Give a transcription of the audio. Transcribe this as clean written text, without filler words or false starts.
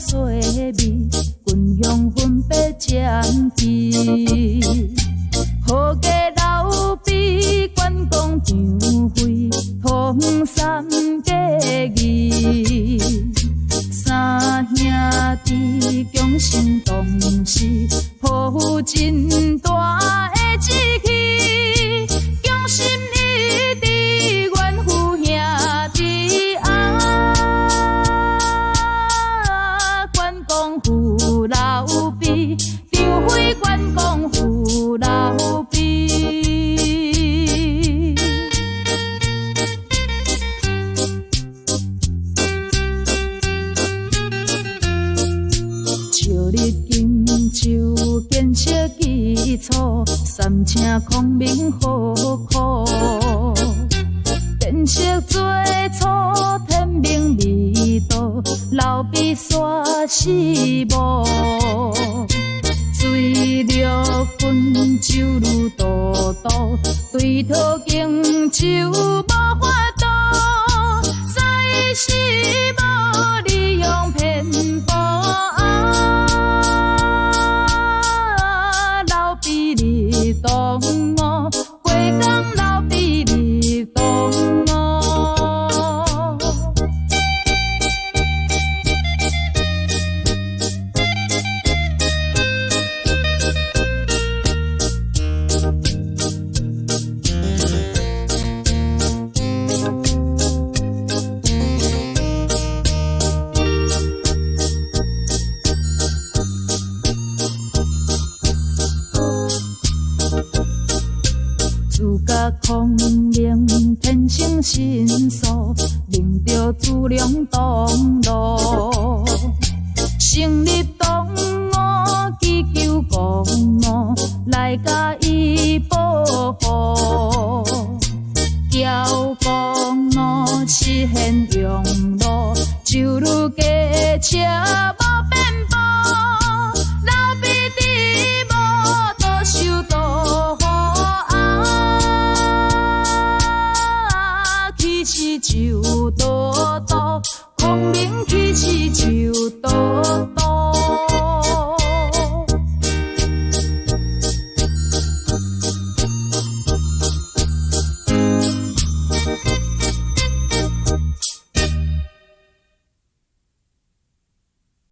细味，君香分别渐甜。好家老毕，关公张飞，通三结义。三兄弟共心同事，抱真大的志气，共心一致，愿父兄弟啊！关公父老毕，张飞关公父老毕。就建设基础，三请孔明好苦，建设最初天命味道，老毕煞四无，水陆滚酒如渡渡，对讨经就无法度，在是无。